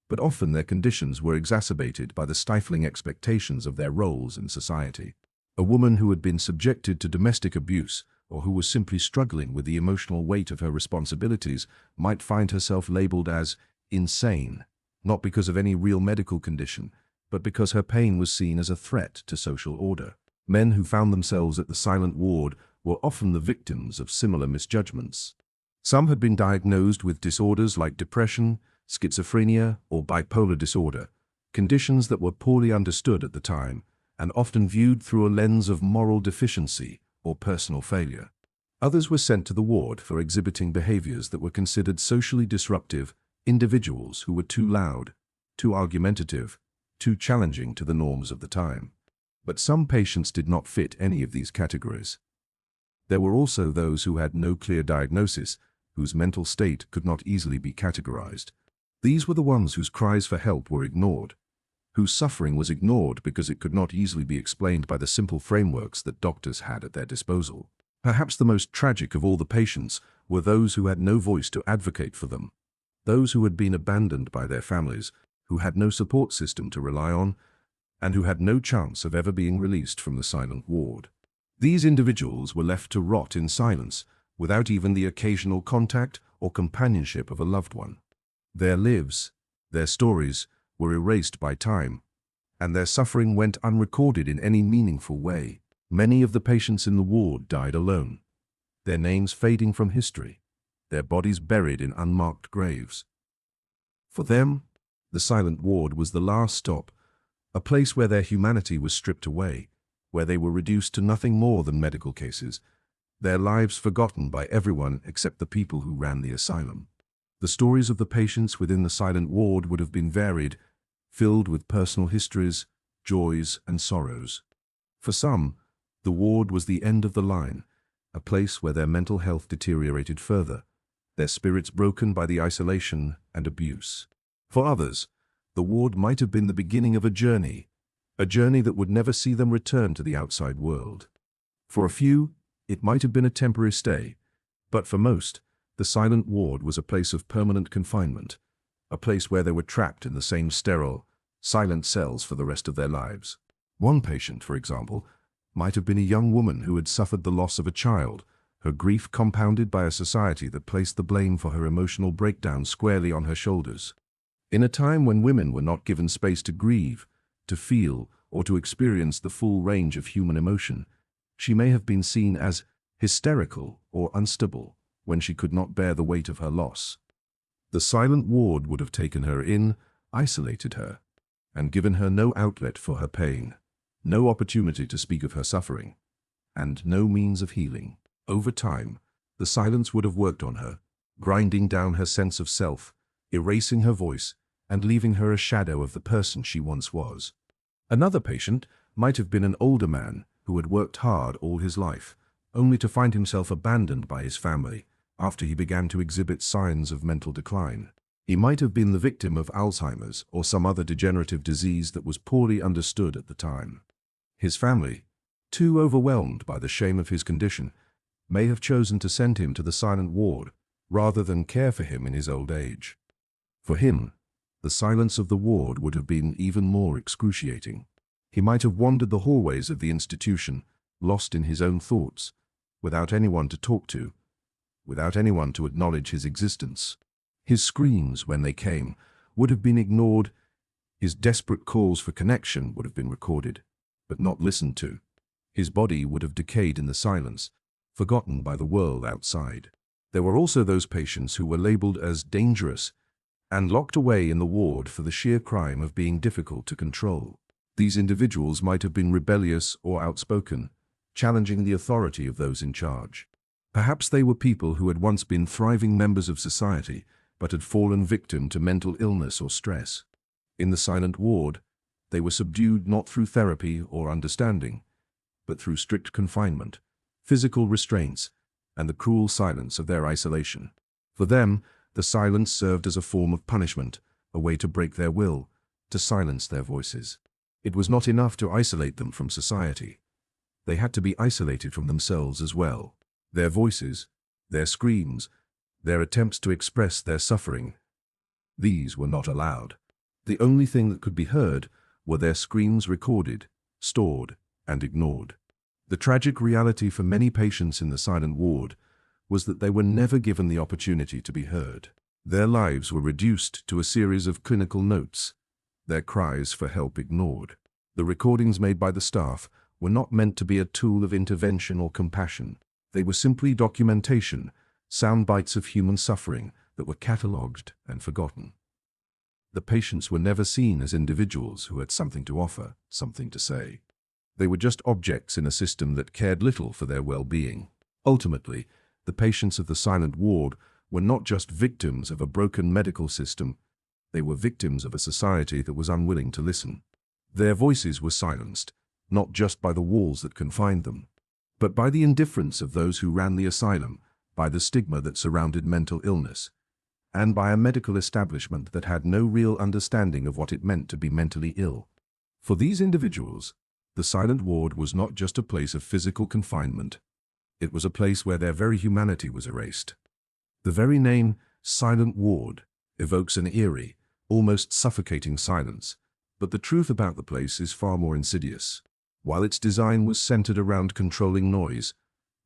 but often their conditions were exacerbated by the stifling expectations of their roles in society. A woman who had been subjected to domestic abuse or who was simply struggling with the emotional weight of her responsibilities might find herself labeled as insane, not because of any real medical condition, but because her pain was seen as a threat to social order. Men who found themselves at the silent ward were often the victims of similar misjudgments. Some had been diagnosed with disorders like depression, schizophrenia, or bipolar disorder, conditions that were poorly understood at the time and often viewed through a lens of moral deficiency or personal failure. Others were sent to the ward for exhibiting behaviors that were considered socially disruptive, individuals who were too loud, too argumentative, too challenging to the norms of the time. But some patients did not fit any of these categories. There were also those who had no clear diagnosis, whose mental state could not easily be categorized. These were the ones whose cries for help were ignored, whose suffering was ignored because it could not easily be explained by the simple frameworks that doctors had at their disposal. Perhaps the most tragic of all the patients were those who had no voice to advocate for them, those who had been abandoned by their families, who had no support system to rely on, and who had no chance of ever being released from the silent ward. These individuals were left to rot in silence, without even the occasional contact or companionship of a loved one. Their lives, their stories, were erased by time, and their suffering went unrecorded in any meaningful way. Many of the patients in the ward died alone, their names fading from history, their bodies buried in unmarked graves. For them, the silent ward was the last stop, a place where their humanity was stripped away, where they were reduced to nothing more than medical cases, their lives forgotten by everyone except the people who ran the asylum. The stories of the patients within the silent ward would have been varied, filled with personal histories, joys, and sorrows. For some, the ward was the end of the line, a place where their mental health deteriorated further, their spirits broken by the isolation and abuse. For others, the ward might have been the beginning of a journey that would never see them return to the outside world. For a few, it might have been a temporary stay, but for most, the silent ward was a place of permanent confinement, a place where they were trapped in the same sterile, silent cells for the rest of their lives. One patient, for example, might have been a young woman who had suffered the loss of a child, her grief compounded by a society that placed the blame for her emotional breakdown squarely on her shoulders. In a time when women were not given space to grieve, to feel, or to experience the full range of human emotion, she may have been seen as hysterical or unstable when she could not bear the weight of her loss. The silent ward would have taken her in, isolated her, and given her no outlet for her pain. no opportunity to speak of her suffering, and no means of healing. Over time, the silence would have worked on her, grinding down her sense of self, erasing her voice, and leaving her a shadow of the person she once was. Another patient might have been an older man who had worked hard all his life, only to find himself abandoned by his family after he began to exhibit signs of mental decline. He might have been the victim of Alzheimer's or some other degenerative disease that was poorly understood at the time. His family, too overwhelmed by the shame of his condition, may have chosen to send him to the silent ward rather than care for him in his old age. For him, the silence of the ward would have been even more excruciating. He might have wandered the hallways of the institution, lost in his own thoughts, without anyone to talk to, without anyone to acknowledge his existence. His screams, when they came, would have been ignored. His desperate calls for connection would have been recorded, but not listened to. His body would have decayed in the silence, forgotten by the world outside. There were also those patients who were labeled as dangerous and locked away in the ward for the sheer crime of being difficult to control. These individuals might have been rebellious or outspoken, challenging the authority of those in charge. Perhaps they were people who had once been thriving members of society, but had fallen victim to mental illness or stress. In the silent ward, they were subdued not through therapy or understanding, but through strict confinement, physical restraints, and the cruel silence of their isolation. For them, the silence served as a form of punishment, a way to break their will, to silence their voices. It was not enough to isolate them from society. They had to be isolated from themselves as well. Their voices, their screams, their attempts to express their suffering, these were not allowed. The only thing that could be heard were their screams recorded, stored, and ignored. The tragic reality for many patients in the silent ward was that they were never given the opportunity to be heard. Their lives were reduced to a series of clinical notes, their cries for help ignored. The recordings made by the staff were not meant to be a tool of intervention or compassion. They were simply documentation, sound bites of human suffering that were catalogued and forgotten. The patients were never seen as individuals who had something to offer, something to say. They were just objects in a system that cared little for their well-being. Ultimately, the patients of the silent ward were not just victims of a broken medical system, they were victims of a society that was unwilling to listen. Their voices were silenced, not just by the walls that confined them, but by the indifference of those who ran the asylum, by the stigma that surrounded mental illness, and by a medical establishment that had no real understanding of what it meant to be mentally ill. For these individuals, the silent ward was not just a place of physical confinement. It was a place where their very humanity was erased. The very name, silent ward, evokes an eerie, almost suffocating silence, but the truth about the place is far more insidious. While its design was centered around controlling noise,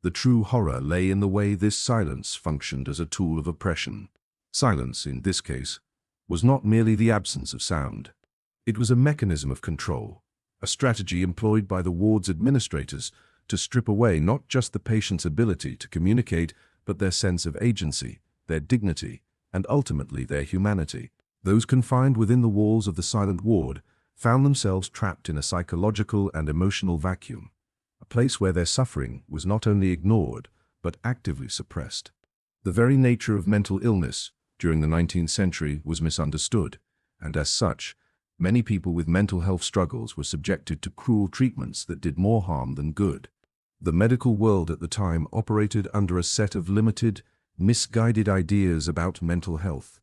the true horror lay in the way this silence functioned as a tool of oppression. Silence, in this case, was not merely the absence of sound. It was a mechanism of control, a strategy employed by the ward's administrators to strip away not just the patient's ability to communicate, but their sense of agency, their dignity, and ultimately their humanity. Those confined within the walls of the silent ward found themselves trapped in a psychological and emotional vacuum, a place where their suffering was not only ignored, but actively suppressed. The very nature of mental illness during the 19th century was misunderstood, and as such, many people with mental health struggles were subjected to cruel treatments that did more harm than good. The medical world at the time operated under a set of limited, misguided ideas about mental health,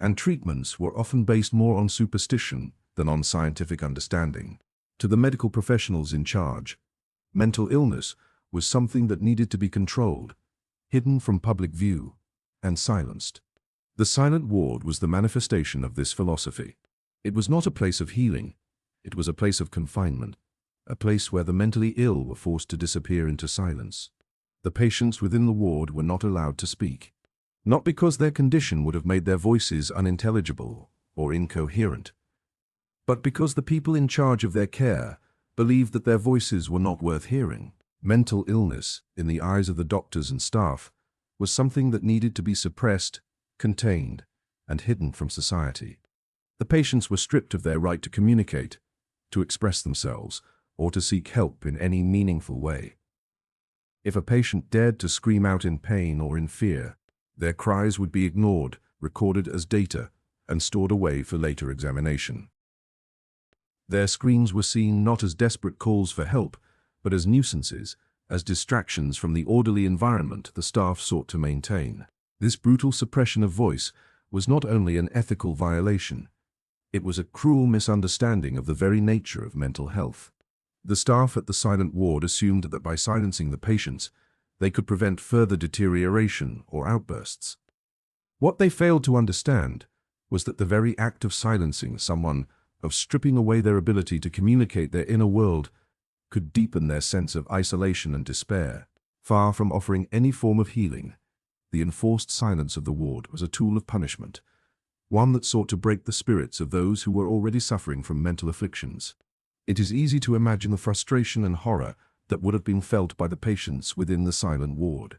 and treatments were often based more on superstition than on scientific understanding. To the medical professionals in charge, mental illness was something that needed to be controlled, hidden from public view, and silenced. The silent ward was the manifestation of this philosophy. It was not a place of healing, it was a place of confinement, a place where the mentally ill were forced to disappear into silence. The patients within the ward were not allowed to speak, not because their condition would have made their voices unintelligible or incoherent, but because the people in charge of their care believed that their voices were not worth hearing. Mental illness, in the eyes of the doctors and staff, was something that needed to be suppressed, contained, and hidden from society. The patients were stripped of their right to communicate, to express themselves, or to seek help in any meaningful way. If a patient dared to scream out in pain or in fear, their cries would be ignored, recorded as data, and stored away for later examination. Their screams were seen not as desperate calls for help, but as nuisances, as distractions from the orderly environment the staff sought to maintain. This brutal suppression of voice was not only an ethical violation, it was a cruel misunderstanding of the very nature of mental health. The staff at the silent ward assumed that by silencing the patients, they could prevent further deterioration or outbursts. What they failed to understand was that the very act of silencing someone, of stripping away their ability to communicate their inner world, could deepen their sense of isolation and despair. Far from offering any form of healing, the enforced silence of the ward was a tool of punishment, one that sought to break the spirits of those who were already suffering from mental afflictions. It is easy to imagine the frustration and horror that would have been felt by the patients within the silent ward.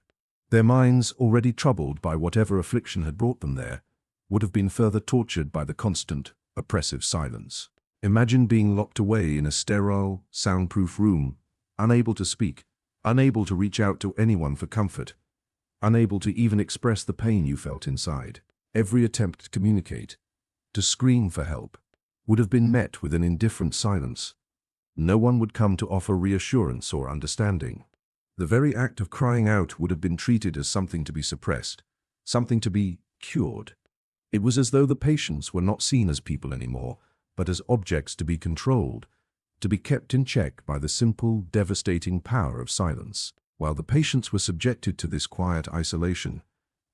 Their minds, already troubled by whatever affliction had brought them there, would have been further tortured by the constant, oppressive silence. Imagine being locked away in a sterile, soundproof room, unable to speak, unable to reach out to anyone for comfort, unable to even express the pain you felt inside. Every attempt to communicate, to scream for help, would have been met with an indifferent silence. No one would come to offer reassurance or understanding. The very act of crying out would have been treated as something to be suppressed, something to be cured. It was as though the patients were not seen as people anymore, but as objects to be controlled, to be kept in check by the simple, devastating power of silence. While the patients were subjected to this quiet isolation,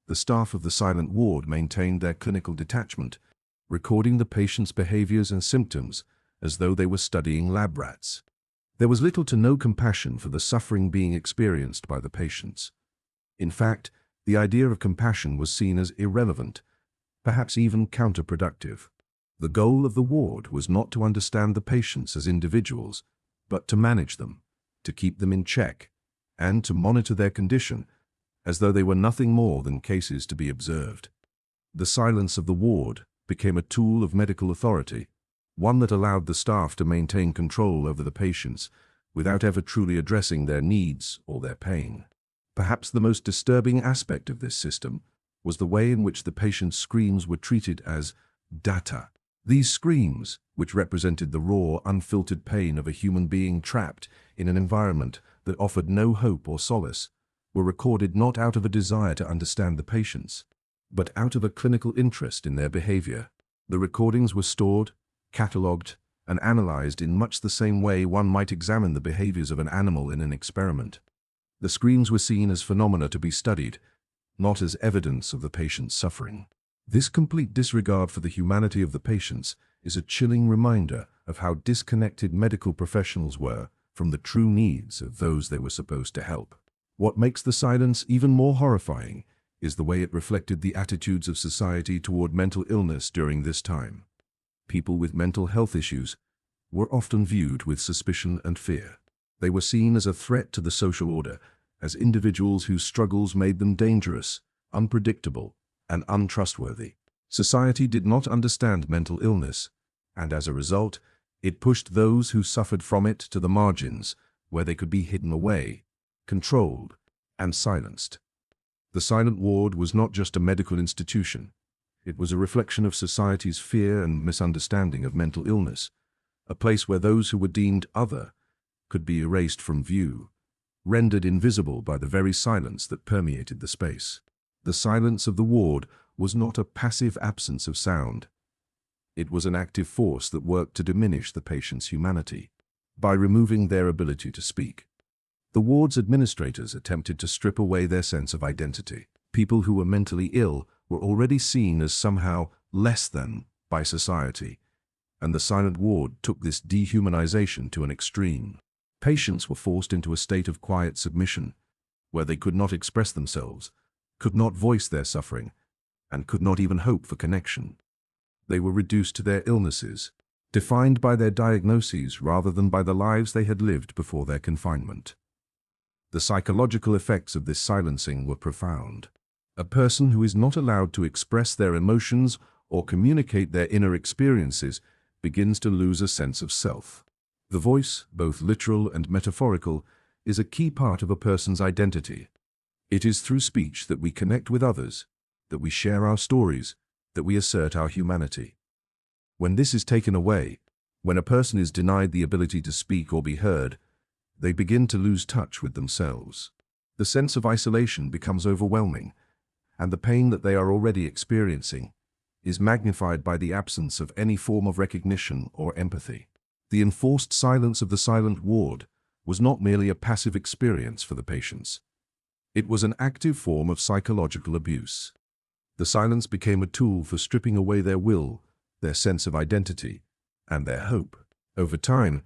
the staff of the silent ward maintained their clinical detachment, recording the patient's behaviors and symptoms as though they were studying lab rats. There was little to no compassion for the suffering being experienced by the patients. In fact, the idea of compassion was seen as irrelevant, perhaps even counterproductive. The goal of the ward was not to understand the patients as individuals, but to manage them, to keep them in check, and to monitor their condition, as though they were nothing more than cases to be observed. The silence of the ward became a tool of medical authority, one that allowed the staff to maintain control over the patients without ever truly addressing their needs or their pain. Perhaps the most disturbing aspect of this system was the way in which the patient's screams were treated as data. These screams, which represented the raw, unfiltered pain of a human being trapped in an environment that offered no hope or solace, were recorded not out of a desire to understand the patients, but out of a clinical interest in their behavior. The recordings were stored, catalogued, and analyzed in much the same way one might examine the behaviors of an animal in an experiment. The screams were seen as phenomena to be studied, not as evidence of the patient's suffering. This complete disregard for the humanity of the patients is a chilling reminder of how disconnected medical professionals were from the true needs of those they were supposed to help. What makes the silence even more horrifying is the way it reflected the attitudes of society toward mental illness during this time. People with mental health issues were often viewed with suspicion and fear. They were seen as a threat to the social order, as individuals whose struggles made them dangerous, unpredictable, and untrustworthy. Society did not understand mental illness, and as a result, it pushed those who suffered from it to the margins, where they could be hidden away, controlled, and silenced. The silent ward was not just a medical institution. It was a reflection of society's fear and misunderstanding of mental illness, a place where those who were deemed other could be erased from view, rendered invisible by the very silence that permeated the space. The silence of the ward was not a passive absence of sound. It was an active force that worked to diminish the patient's humanity by removing their ability to speak. The ward's administrators attempted to strip away their sense of identity. People who were mentally ill were already seen as somehow less than by society, and the silent ward took this dehumanization to an extreme. Patients were forced into a state of quiet submission, where they could not express themselves, could not voice their suffering, and could not even hope for connection. They were reduced to their illnesses, defined by their diagnoses rather than by the lives they had lived before their confinement. The psychological effects of this silencing were profound. A person who is not allowed to express their emotions or communicate their inner experiences begins to lose a sense of self. The voice, both literal and metaphorical, is a key part of a person's identity. It is through speech that we connect with others, that we share our stories, that we assert our humanity. When this is taken away, when a person is denied the ability to speak or be heard, they begin to lose touch with themselves. The sense of isolation becomes overwhelming, and the pain that they are already experiencing is magnified by the absence of any form of recognition or empathy. The enforced silence of the silent ward was not merely a passive experience for the patients. It was an active form of psychological abuse. The silence became a tool for stripping away their will, their sense of identity, and their hope. Over time,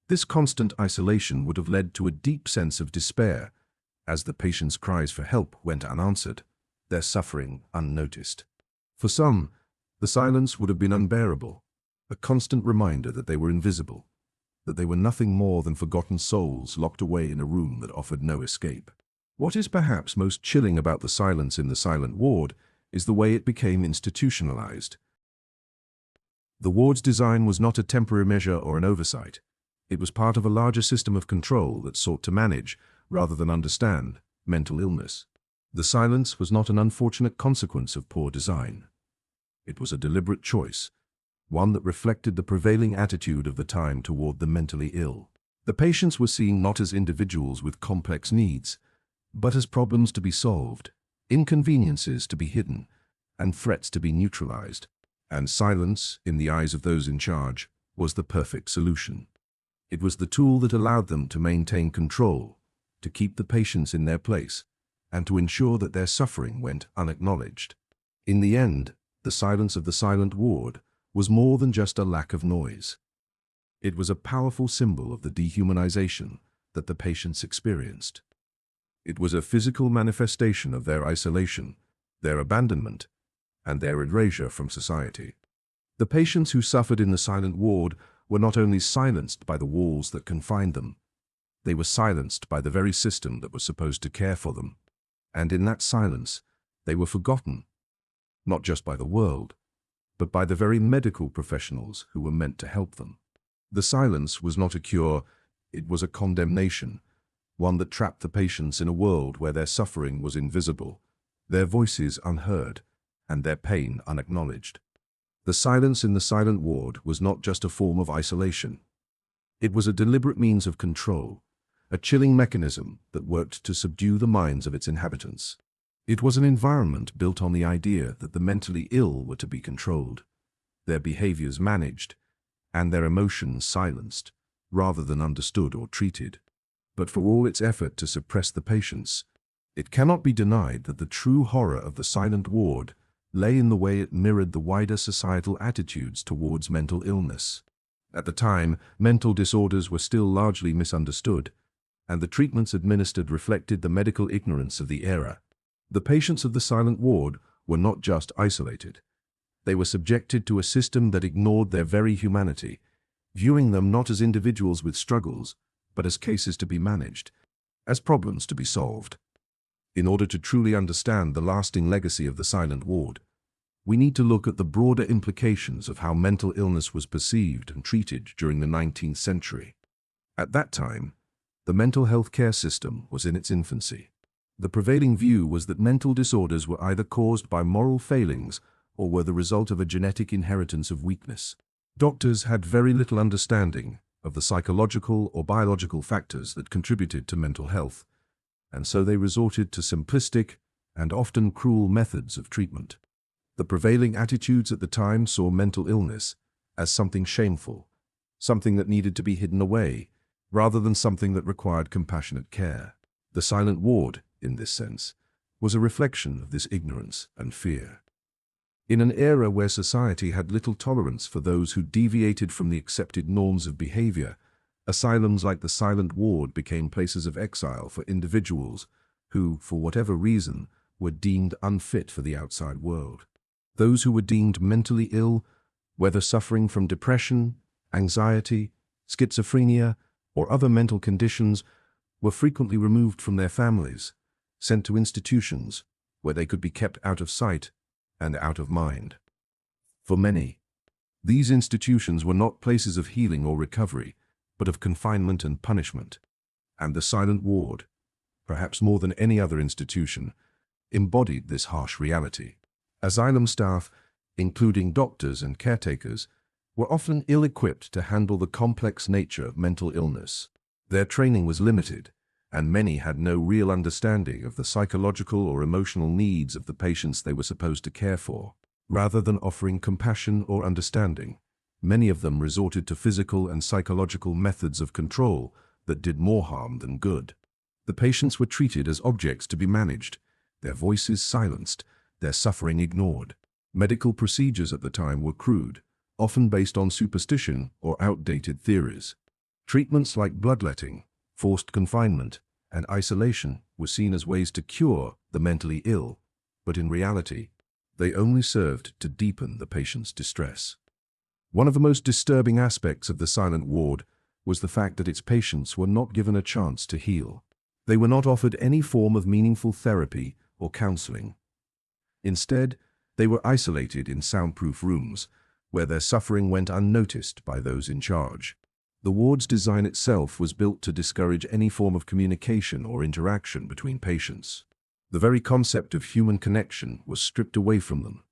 this constant isolation would have led to a deep sense of despair, as the patients' cries for help went unanswered, their suffering unnoticed. For some, the silence would have been unbearable, a constant reminder that they were invisible, that they were nothing more than forgotten souls locked away in a room that offered no escape. What is perhaps most chilling about the silence in the silent ward is the way it became institutionalized. The ward's design was not a temporary measure or an oversight. It was part of a larger system of control that sought to manage, rather than understand, mental illness. The silence was not an unfortunate consequence of poor design. It was a deliberate choice, one that reflected the prevailing attitude of the time toward the mentally ill. The patients were seen not as individuals with complex needs, but as problems to be solved, inconveniences to be hidden, and threats to be neutralized. And silence, in the eyes of those in charge, was the perfect solution. It was the tool that allowed them to maintain control, to keep the patients in their place, and to ensure that their suffering went unacknowledged. In the end, the silence of the silent ward was more than just a lack of noise. It was a powerful symbol of the dehumanization that the patients experienced. It was a physical manifestation of their isolation, their abandonment, and their erasure from society. The patients who suffered in the silent ward were not only silenced by the walls that confined them, they were silenced by the very system that was supposed to care for them. And in that silence, they were forgotten, not just by the world, but by the very medical professionals who were meant to help them. The silence was not a cure, it was a condemnation, one that trapped the patients in a world where their suffering was invisible, their voices unheard, and their pain unacknowledged. The silence in the silent ward was not just a form of isolation. It was a deliberate means of control, a chilling mechanism that worked to subdue the minds of its inhabitants. It was an environment built on the idea that the mentally ill were to be controlled, their behaviors managed, and their emotions silenced, rather than understood or treated. But for all its effort to suppress the patients, it cannot be denied that the true horror of the silent ward lay in the way it mirrored the wider societal attitudes towards mental illness. At the time, mental disorders were still largely misunderstood, and the treatments administered reflected the medical ignorance of the era. The patients of the silent ward were not just isolated. They were subjected to a system that ignored their very humanity, viewing them not as individuals with struggles, but as cases to be managed, as problems to be solved. In order to truly understand the lasting legacy of the silent ward, we need to look at the broader implications of how mental illness was perceived and treated during the 19th century. At that time, the mental health care system was in its infancy. The prevailing view was that mental disorders were either caused by moral failings or were the result of a genetic inheritance of weakness. Doctors had very little understanding of the psychological or biological factors that contributed to mental health, and so they resorted to simplistic and often cruel methods of treatment. The prevailing attitudes at the time saw mental illness as something shameful, something that needed to be hidden away, rather than something that required compassionate care. The silent ward, in this sense, was a reflection of this ignorance and fear. In an era where society had little tolerance for those who deviated from the accepted norms of behavior, asylums like the silent ward became places of exile for individuals who, for whatever reason, were deemed unfit for the outside world. Those who were deemed mentally ill, whether suffering from depression, anxiety, schizophrenia, or other mental conditions, were frequently removed from their families, sent to institutions where they could be kept out of sight and out of mind. For many, these institutions were not places of healing or recovery, but of confinement and punishment. And the silent ward, perhaps more than any other institution, embodied this harsh reality. Asylum staff, including doctors and caretakers, were often ill-equipped to handle the complex nature of mental illness. Their training was limited, and many had no real understanding of the psychological or emotional needs of the patients they were supposed to care for. Rather than offering compassion or understanding, many of them resorted to physical and psychological methods of control that did more harm than good. The patients were treated as objects to be managed, their voices silenced, their suffering ignored. Medical procedures at the time were crude, often based on superstition or outdated theories. Treatments like bloodletting, forced confinement, and isolation were seen as ways to cure the mentally ill, but in reality, they only served to deepen the patient's distress. One of the most disturbing aspects of the silent ward was the fact that its patients were not given a chance to heal. They were not offered any form of meaningful therapy or counseling. Instead, they were isolated in soundproof rooms, where their suffering went unnoticed by those in charge. The ward's design itself was built to discourage any form of communication or interaction between patients. The very concept of human connection was stripped away from them.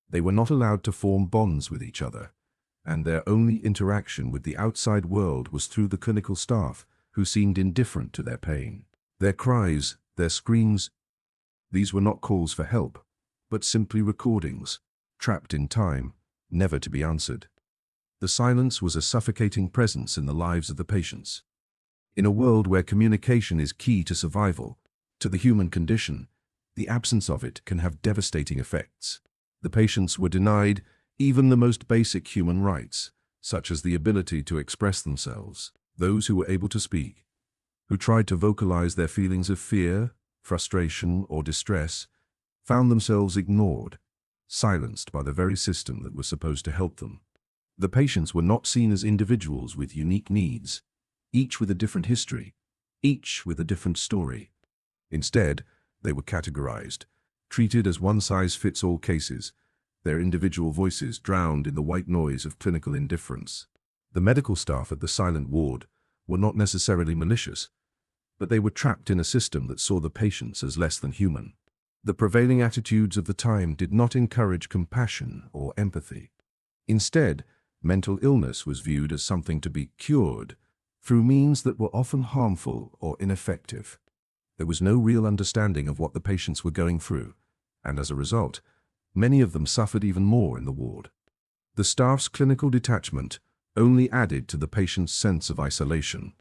They were not allowed to form bonds with each other, and their only interaction with the outside world was through the clinical staff, who seemed indifferent to their pain. Their cries, their screams, these were not calls for help, but simply recordings, trapped in time, never to be answered. The silence was a suffocating presence in the lives of the patients. In a world where communication is key to survival, to the human condition, the absence of it can have devastating effects. The patients were denied even the most basic human rights, such as the ability to express themselves. Those who were able to speak, who tried to vocalize their feelings of fear, frustration, or distress, found themselves ignored, silenced by the very system that was supposed to help them. The patients were not seen as individuals with unique needs, each with a different history, each with a different story. Instead, they were categorized, treated as one-size-fits-all cases, their individual voices drowned in the white noise of clinical indifference. The medical staff at the silent ward were not necessarily malicious, but they were trapped in a system that saw the patients as less than human. The prevailing attitudes of the time did not encourage compassion or empathy. Instead, mental illness was viewed as something to be cured through means that were often harmful or ineffective. There was no real understanding of what the patients were going through, and as a result, many of them suffered even more in the ward. The staff's clinical detachment only added to the patient's sense of isolation.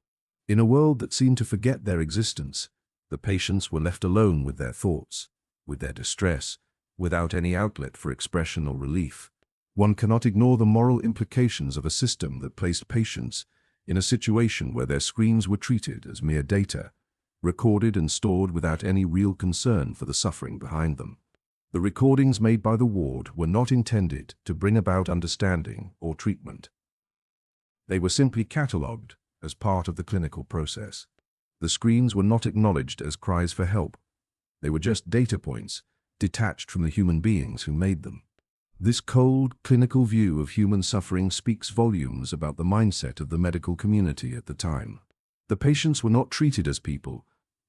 In a world that seemed to forget their existence, the patients were left alone with their thoughts, with their distress, without any outlet for expression or relief. One cannot ignore the moral implications of a system that placed patients in a situation where their screams were treated as mere data, recorded and stored without any real concern for the suffering behind them. The recordings made by the ward were not intended to bring about understanding or treatment. They were simply catalogued as part of the clinical process. The screams were not acknowledged as cries for help. They were just data points, detached from the human beings who made them. This cold, clinical view of human suffering speaks volumes about the mindset of the medical community at the time. The patients were not treated as people,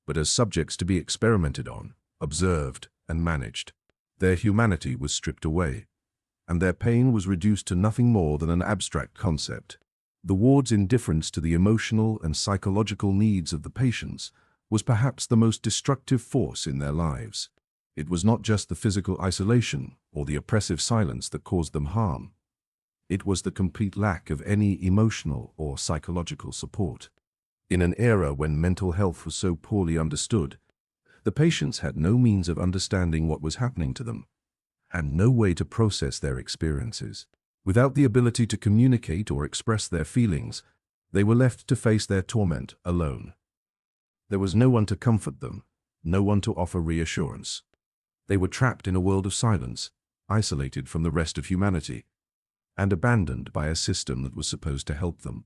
but as subjects to be experimented on, observed, and managed. Their humanity was stripped away, and their pain was reduced to nothing more than an abstract concept. The ward's indifference to the emotional and psychological needs of the patients was perhaps the most destructive force in their lives. It was not just the physical isolation or the oppressive silence that caused them harm. It was the complete lack of any emotional or psychological support. In an era when mental health was so poorly understood, the patients had no means of understanding what was happening to them, and no way to process their experiences. Without the ability to communicate or express their feelings, they were left to face their torment alone. There was no one to comfort them, no one to offer reassurance. They were trapped in a world of silence, isolated from the rest of humanity, and abandoned by a system that was supposed to help them.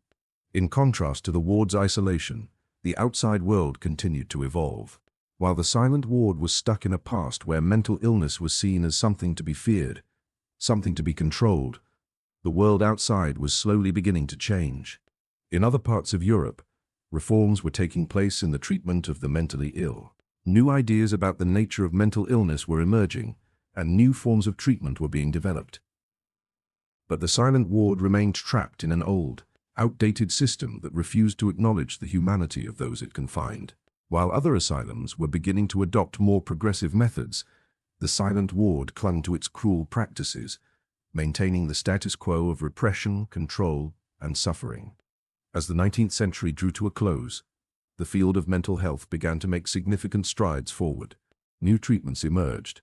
In contrast to the ward's isolation, the outside world continued to evolve. While the silent ward was stuck in a past where mental illness was seen as something to be feared, something to be controlled, the world outside was slowly beginning to change. In other parts of Europe, reforms were taking place in the treatment of the mentally ill. New ideas about the nature of mental illness were emerging, and new forms of treatment were being developed. But the silent ward remained trapped in an old, outdated system that refused to acknowledge the humanity of those it confined. While other asylums were beginning to adopt more progressive methods, the silent ward clung to its cruel practices, maintaining the status quo of repression, control, and suffering. As the 19th century drew to a close, the field of mental health began to make significant strides forward. New treatments emerged,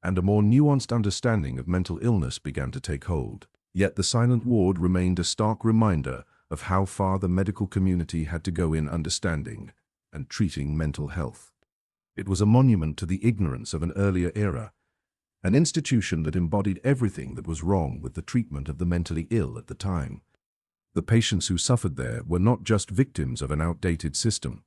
and a more nuanced understanding of mental illness began to take hold. Yet the silent ward remained a stark reminder of how far the medical community had to go in understanding and treating mental health. It was a monument to the ignorance of an earlier era, an institution that embodied everything that was wrong with the treatment of the mentally ill at the time. The patients who suffered there were not just victims of an outdated system.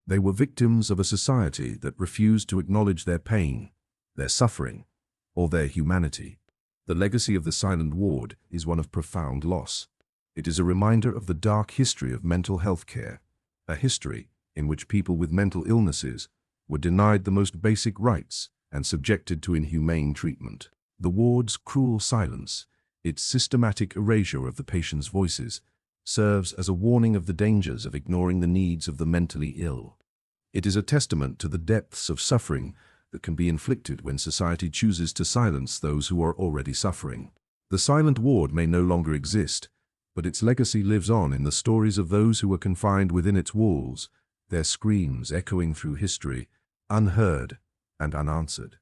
They were victims of a society that refused to acknowledge their pain, their suffering, or their humanity. The legacy of the silent ward is one of profound loss. It is a reminder of the dark history of mental health care, a history in which people with mental illnesses were denied the most basic rights and subjected to inhumane treatment. The ward's cruel silence, its systematic erasure of the patient's voices, serves as a warning of the dangers of ignoring the needs of the mentally ill. It is a testament to the depths of suffering that can be inflicted when society chooses to silence those who are already suffering. The silent ward may no longer exist, but its legacy lives on in the stories of those who were confined within its walls, their screams echoing through history, unheard and unanswered.